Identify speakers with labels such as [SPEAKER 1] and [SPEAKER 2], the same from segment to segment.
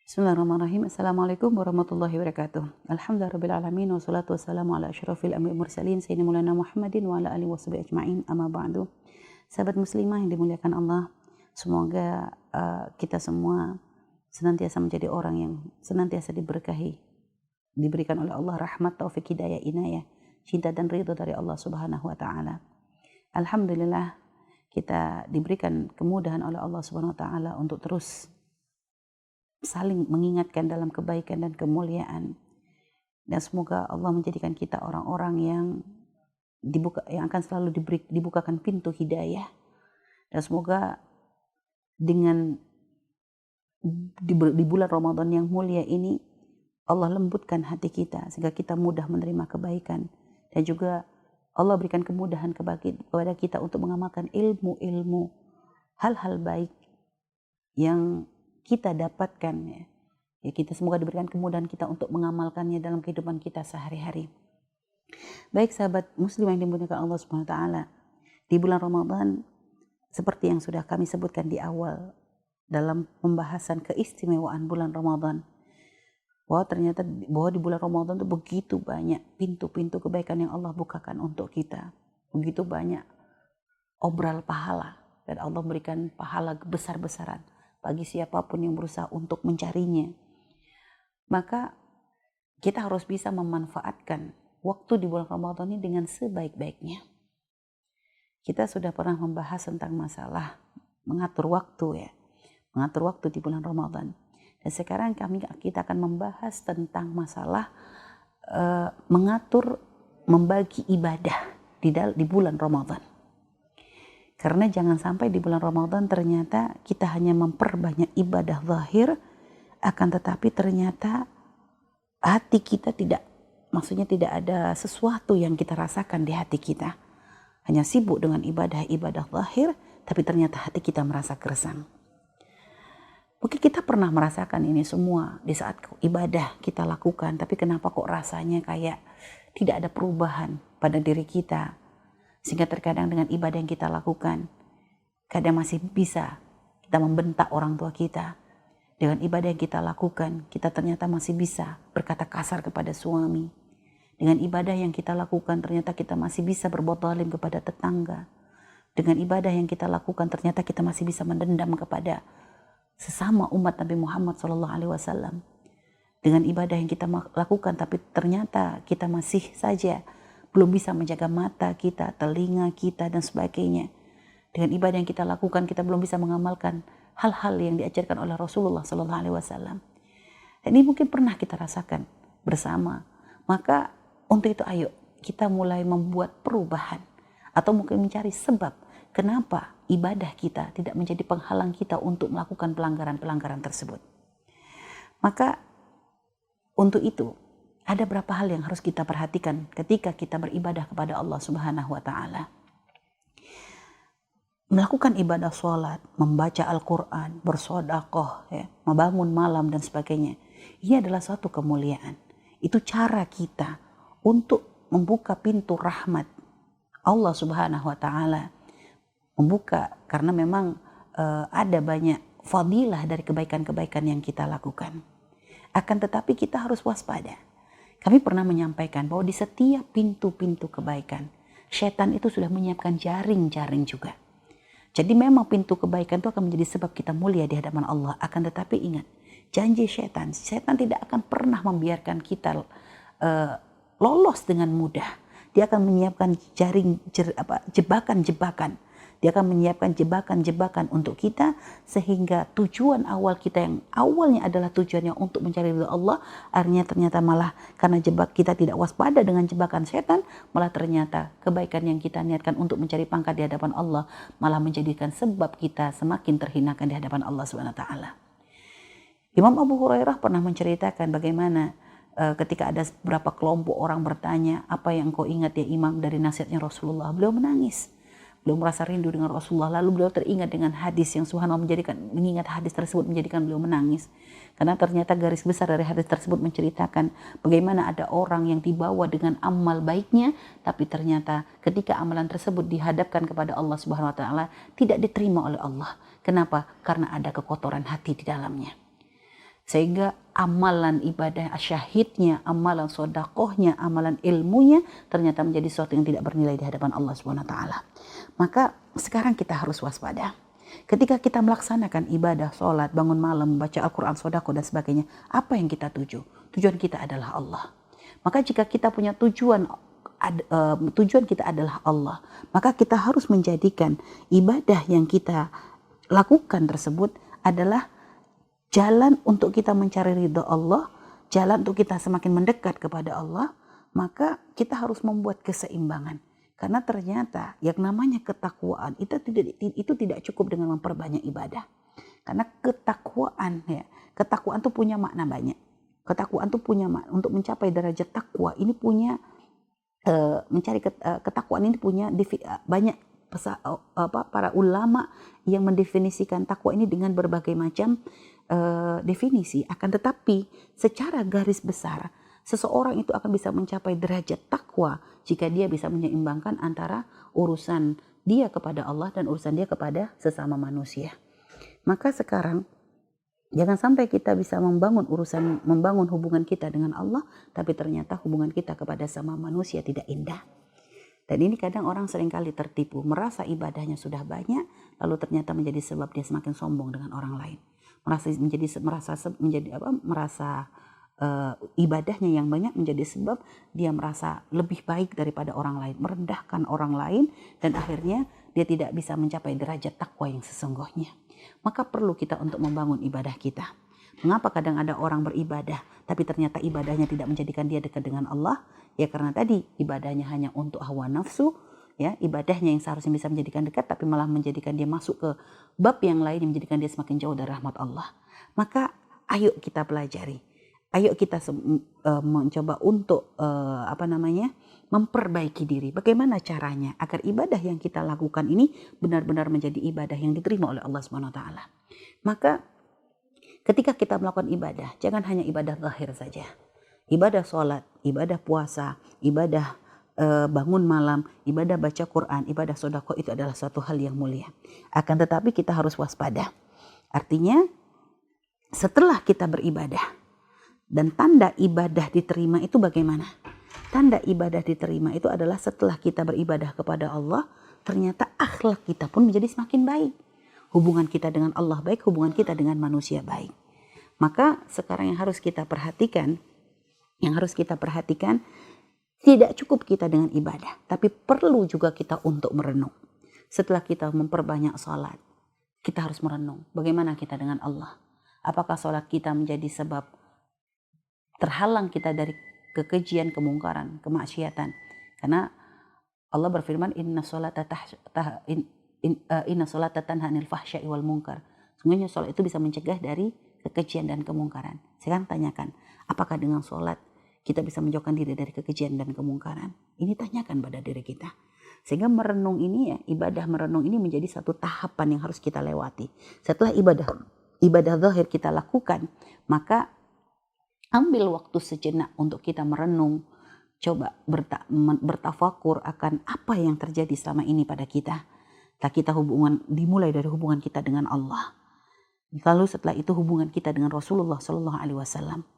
[SPEAKER 1] Bismillahirrahmanirrahim. Assalamualaikum warahmatullahi wabarakatuh. Alhamdulillahirrabbilalamin. Wassalatu wassalamu ala asyrafil anbiya'i mursalin sayyidina maulana Muhammadin wa ala alihi washabihi ajma'in. Amma ba'du. Sahabat muslimah yang dimuliakan Allah, semoga kita semua senantiasa menjadi orang yang senantiasa diberkahi, diberikan oleh Allah rahmat, taufik, hidayah, inayah, cinta dan ridho dari Allah Subhanahu wa taala. Alhamdulillah kita diberikan kemudahan oleh Allah Subhanahu wa taala untuk terus saling mengingatkan dalam kebaikan dan kemuliaan, dan semoga Allah menjadikan kita orang-orang yang akan selalu dibukakan pintu hidayah, dan semoga dengan di bulan Ramadan yang mulia ini Allah lembutkan hati kita sehingga kita mudah menerima kebaikan, dan juga Allah berikan kemudahan kepada kita untuk mengamalkan ilmu-ilmu hal-hal baik yang kita dapatkan, ya kita semoga diberikan kemudahan kita untuk mengamalkannya dalam kehidupan kita sehari-hari. Baik sahabat muslim yang dimuliakan Allah Subhanahu wa taala, di bulan Ramadan seperti yang sudah kami sebutkan di awal dalam pembahasan keistimewaan bulan Ramadan, bahwa ternyata di bulan Ramadan itu begitu banyak pintu-pintu kebaikan yang Allah bukakan untuk kita, begitu banyak obral pahala, dan Allah memberikan pahala besar-besaran bagi siapapun yang berusaha untuk mencarinya. Maka kita harus bisa memanfaatkan waktu di bulan Ramadan ini dengan sebaik-baiknya. Kita sudah pernah membahas tentang masalah mengatur waktu, ya, mengatur waktu di bulan Ramadan. Dan sekarang kita akan membahas tentang masalah membagi ibadah di bulan Ramadan. Karena jangan sampai di bulan Ramadan ternyata kita hanya memperbanyak ibadah zahir, akan tetapi ternyata hati kita tidak ada sesuatu yang kita rasakan di hati kita. Hanya sibuk dengan ibadah-ibadah zahir, tapi ternyata hati kita merasa gersang. Mungkin kita pernah merasakan ini semua di saat ibadah kita lakukan, tapi kenapa kok rasanya kayak tidak ada perubahan pada diri kita. Sehingga terkadang dengan ibadah yang kita lakukan, kadang masih bisa kita membentak orang tua kita. Dengan ibadah yang kita lakukan, kita ternyata masih bisa berkata kasar kepada suami. Dengan ibadah yang kita lakukan, ternyata kita masih bisa berbuat zalim kepada tetangga. Dengan ibadah yang kita lakukan, ternyata kita masih bisa mendendam kepada sesama umat Nabi Muhammad SAW. Dengan ibadah yang kita lakukan, tapi ternyata kita masih saja belum bisa menjaga mata kita, telinga kita, dan sebagainya. Dengan ibadah yang kita lakukan, kita belum bisa mengamalkan hal-hal yang diajarkan oleh Rasulullah SAW. Dan ini mungkin pernah kita rasakan bersama. Maka untuk itu ayo kita mulai membuat perubahan, atau mungkin mencari sebab kenapa ibadah kita tidak menjadi penghalang kita untuk melakukan pelanggaran-pelanggaran tersebut. Maka untuk itu ada berapa hal yang harus kita perhatikan ketika kita beribadah kepada Allah Subhanahu wa taala. Melakukan ibadah sholat, membaca Al-Quran, bersedekah, ya, membangun malam dan sebagainya. Ini adalah suatu kemuliaan. Itu cara kita untuk membuka pintu rahmat Allah Subhanahu wa taala. Membuka karena memang ada banyak fadilah dari kebaikan-kebaikan yang kita lakukan. Akan tetapi kita harus waspada. Kami pernah menyampaikan bahwa di setiap pintu-pintu kebaikan, setan itu sudah menyiapkan jaring-jaring juga. Jadi memang pintu kebaikan itu akan menjadi sebab kita mulia di hadapan Allah. Akan tetapi ingat, janji setan tidak akan pernah membiarkan kita lolos dengan mudah. Dia akan menyiapkan jebakan-jebakan. Dia akan menyiapkan jebakan-jebakan untuk kita, sehingga tujuan awal kita yang awalnya adalah tujuannya untuk mencari ridha Allah, akhirnya ternyata malah karena kita tidak waspada dengan jebakan setan, malah ternyata kebaikan yang kita niatkan untuk mencari pangkat di hadapan Allah malah menjadikan sebab kita semakin terhinakan di hadapan Allah Subhanahu wa taala. Imam Abu Hurairah pernah menceritakan bagaimana ketika ada beberapa kelompok orang bertanya, apa yang kau ingat ya Imam dari nasihatnya Rasulullah? Beliau menangis. Beliau merasa rindu dengan Rasulullah, lalu beliau teringat dengan hadis yang subhanallah mengingat hadis tersebut menjadikan beliau menangis. Karena ternyata garis besar dari hadis tersebut menceritakan bagaimana ada orang yang dibawa dengan amal baiknya, tapi ternyata ketika amalan tersebut dihadapkan kepada Allah Subhanahu wa taala tidak diterima oleh Allah. Kenapa? Karena ada kekotoran hati di dalamnya. Sehingga amalan ibadah syahidnya, amalan sodakohnya, amalan ilmunya ternyata menjadi sesuatu yang tidak bernilai di hadapan Allah Subhanahu wa taala. Maka sekarang kita harus waspada. Ketika kita melaksanakan ibadah, sholat, bangun malam, baca Al-Quran, sodako dan sebagainya, apa yang kita tuju? Tujuan kita adalah Allah. Maka jika kita punya tujuan kita adalah Allah, maka kita harus menjadikan ibadah yang kita lakukan tersebut adalah jalan untuk kita mencari ridha Allah, jalan untuk kita semakin mendekat kepada Allah. Maka kita harus membuat keseimbangan. Karena ternyata yang namanya ketakwaan itu tidak cukup dengan memperbanyak ibadah. Karena ketakwaan itu punya makna banyak. Ketakwaan itu punya makna, untuk mencapai derajat takwa ini punya ketakwaan ini punya banyak para ulama yang mendefinisikan takwa ini dengan berbagai macam definisi. Akan tetapi secara garis besar seseorang itu akan bisa mencapai derajat takwa jika dia bisa menyeimbangkan antara urusan dia kepada Allah dan urusan dia kepada sesama manusia. Maka sekarang jangan sampai kita bisa membangun hubungan kita dengan Allah, tapi ternyata hubungan kita kepada sama manusia tidak indah. Dan ini kadang orang seringkali tertipu, merasa ibadahnya sudah banyak, lalu ternyata menjadi sebab dia semakin sombong dengan orang lain. Merasa ibadahnya yang banyak menjadi sebab dia merasa lebih baik daripada orang lain, merendahkan orang lain, dan akhirnya dia tidak bisa mencapai derajat takwa yang sesungguhnya. Maka perlu kita untuk membangun ibadah kita. Mengapa kadang ada orang beribadah tapi ternyata ibadahnya tidak menjadikan dia dekat dengan Allah? Ya karena tadi ibadahnya hanya untuk hawa nafsu, ya, ibadahnya yang seharusnya bisa menjadikan dekat tapi malah menjadikan dia masuk ke bab yang lain yang menjadikan dia semakin jauh dari rahmat Allah. Maka ayo kita pelajari. Ayo kita mencoba untuk memperbaiki diri. Bagaimana caranya agar ibadah yang kita lakukan ini benar-benar menjadi ibadah yang diterima oleh Allah Subhanahu wa taala. Maka ketika kita melakukan ibadah, jangan hanya ibadah zahir saja. Ibadah sholat, ibadah puasa, ibadah bangun malam, ibadah baca Quran, ibadah sodako itu adalah suatu hal yang mulia. Akan tetapi kita harus waspada. Artinya setelah kita beribadah, dan tanda ibadah diterima itu bagaimana? Tanda ibadah diterima itu adalah setelah kita beribadah kepada Allah, ternyata akhlak kita pun menjadi semakin baik. Hubungan kita dengan Allah baik, hubungan kita dengan manusia baik. Maka sekarang yang harus kita perhatikan, tidak cukup kita dengan ibadah, tapi perlu juga kita untuk merenung. Setelah kita memperbanyak salat, kita harus merenung bagaimana kita dengan Allah. Apakah salat kita menjadi sebab terhalang kita dari kekejian, kemungkaran, kemaksiatan? Karena Allah berfirman, inna sholata tanha 'anil fahsya'i wal munkar. Sungguhnya sholat itu bisa mencegah dari kekejian dan kemungkaran. Sekarang tanyakan, apakah dengan sholat kita bisa menjauhkan diri dari kekejian dan kemungkaran? Ini tanyakan pada diri kita. Sehingga merenung ini, ibadah merenung ini menjadi satu tahapan yang harus kita lewati. Setelah ibadah zahir kita lakukan, maka ambil waktu sejenak untuk kita merenung, coba bertafakur akan apa yang terjadi selama ini pada kita. Dimulai dari hubungan kita dengan Allah. Lalu setelah itu hubungan kita dengan Rasulullah Shallallahu Alaihi Wasallam.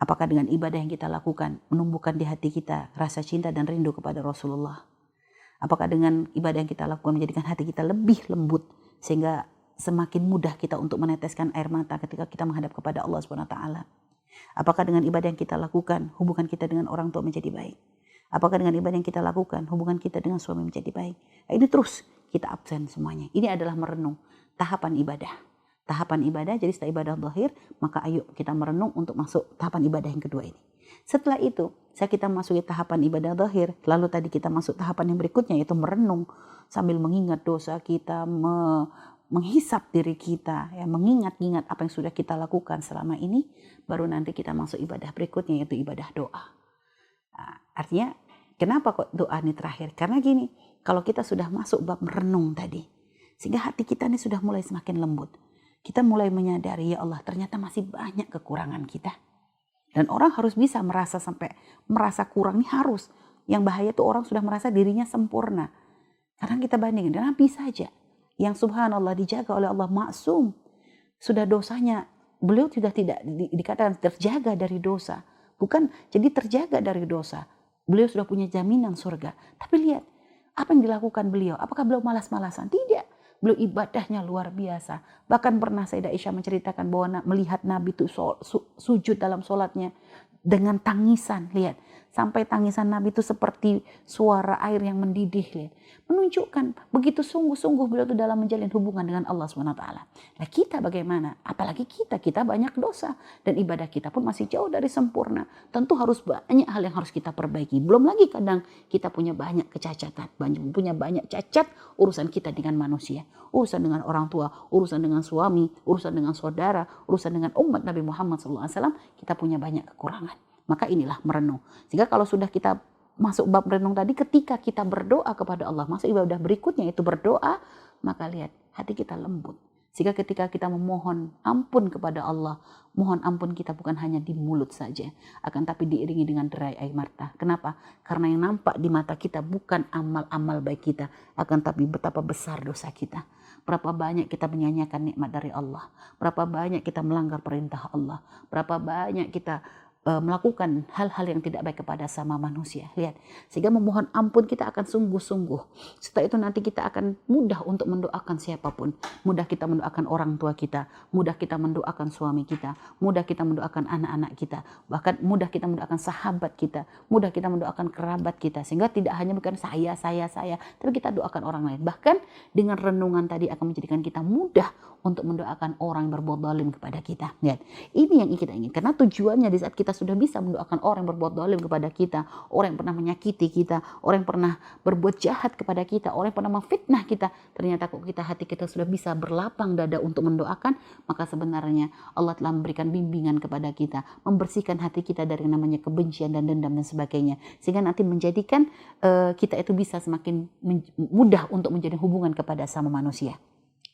[SPEAKER 1] Apakah dengan ibadah yang kita lakukan menumbuhkan di hati kita rasa cinta dan rindu kepada Rasulullah? Apakah dengan ibadah yang kita lakukan menjadikan hati kita lebih lembut sehingga semakin mudah kita untuk meneteskan air mata ketika kita menghadap kepada Allah Subhanahu wa taala? Apakah dengan ibadah yang kita lakukan hubungan kita dengan orang tua menjadi baik? Apakah dengan ibadah yang kita lakukan hubungan kita dengan suami menjadi baik? Nah, ini terus kita absen semuanya. Ini adalah merenung, tahapan ibadah. Tahapan ibadah, jadi setelah ibadah zahir, maka ayo kita merenung untuk masuk tahapan ibadah yang kedua ini. Setelah itu, kita masuki tahapan ibadah zahir, lalu tadi kita masuk tahapan yang berikutnya yaitu merenung sambil mengingat dosa kita, menghisap diri kita, ya, mengingat-ingat apa yang sudah kita lakukan selama ini, baru nanti kita masuk ibadah berikutnya yaitu ibadah doa. Nah, artinya kenapa kok doa ini terakhir? Karena gini, kalau kita sudah masuk bab merenung tadi, sehingga hati kita ini sudah mulai semakin lembut. Kita mulai menyadari, ya Allah, ternyata masih banyak kekurangan kita. Dan orang harus bisa merasa kurang, ini harus. Yang bahaya tuh orang sudah merasa dirinya sempurna. Karena kita bandingin, Nabi saja yang subhanallah dijaga oleh Allah maksum, sudah dosanya beliau sudah tidak dikatakan terjaga dari dosa. Bukan jadi terjaga dari dosa. Beliau sudah punya jaminan surga. Tapi lihat apa yang dilakukan beliau. Apakah beliau malas-malasan? Tidak. Beliau ibadahnya luar biasa. Bahkan pernah Sayyidah Aisyah menceritakan bahwa melihat Nabi itu sujud dalam sholatnya dengan tangisan. Lihat, sampai tangisan Nabi itu seperti suara air yang mendidih. Lihat, menunjukkan begitu sungguh-sungguh beliau itu dalam menjalin hubungan dengan Allah SWT. Nah kita bagaimana? Apalagi kita banyak dosa. Dan ibadah kita pun masih jauh dari sempurna. Tentu harus banyak hal yang harus kita perbaiki. Belum lagi kadang kita punya banyak kecacatan. Punya banyak cacat urusan kita dengan manusia. Urusan dengan orang tua, urusan dengan suami, urusan dengan saudara, urusan dengan umat Nabi Muhammad SAW. Kita punya banyak kekurangan. Maka inilah merenung. Sehingga kalau sudah kita masuk bab renung tadi, ketika kita berdoa kepada Allah, masuk ibadah berikutnya itu berdoa, maka lihat hati kita lembut. Sehingga ketika kita memohon ampun kepada Allah, mohon ampun kita bukan hanya di mulut saja, akan tapi diiringi dengan derai air mata. Kenapa? Karena yang nampak di mata kita bukan amal-amal baik kita, akan tapi betapa besar dosa kita. Berapa banyak kita menyanyiakan nikmat dari Allah, berapa banyak kita melanggar perintah Allah, berapa banyak kita melakukan hal-hal yang tidak baik kepada sama manusia. Lihat, sehingga memohon ampun kita akan sungguh-sungguh. Setelah itu nanti kita akan mudah untuk mendoakan siapapun. Mudah kita mendoakan orang tua kita, mudah kita mendoakan suami kita, mudah kita mendoakan anak-anak kita, bahkan mudah kita mendoakan sahabat kita, mudah kita mendoakan kerabat kita. Sehingga tidak hanya bukan saya, tapi kita doakan orang lain. Bahkan dengan renungan tadi akan menjadikan kita mudah untuk mendoakan orang yang berbuat zalim kepada kita. Lihat, ini yang kita ingin. Karena tujuannya di saat kita sudah bisa mendoakan orang yang berbuat zalim kepada kita, orang yang pernah menyakiti kita, orang yang pernah berbuat jahat kepada kita, orang yang pernah memfitnah kita, ternyata kok hati kita sudah bisa berlapang dada untuk mendoakan, maka sebenarnya Allah telah memberikan bimbingan kepada kita, membersihkan hati kita dari yang namanya kebencian dan dendam dan sebagainya, sehingga nanti menjadikan kita itu bisa semakin mudah untuk menjadi hubungan kepada sama manusia.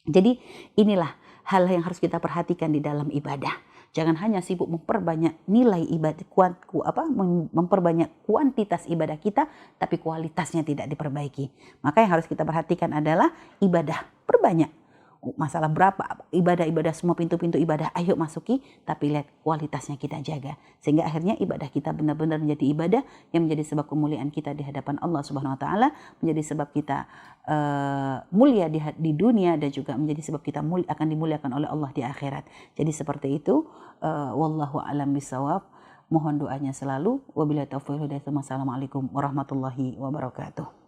[SPEAKER 1] Jadi inilah hal yang harus kita perhatikan di dalam ibadah. Jangan hanya sibuk memperbanyak nilai ibadah, memperbanyak kuantitas ibadah kita, tapi kualitasnya tidak diperbaiki. Maka yang harus kita perhatikan adalah ibadah perbanyak. Masalah berapa ibadah-ibadah, semua pintu-pintu ibadah ayo masuki, tapi lihat kualitasnya kita jaga, sehingga akhirnya ibadah kita benar-benar menjadi ibadah yang menjadi sebab kemuliaan kita di hadapan Allah Subhanahu wa taala, menjadi sebab kita mulia di dunia, dan juga menjadi sebab kita akan dimuliakan oleh Allah di akhirat. Jadi seperti itu, wallahu a'lam bishawab. Mohon doanya selalu. Wabillahi taufiq wal hidayah. Wassalamualaikum warahmatullahi wabarakatuh.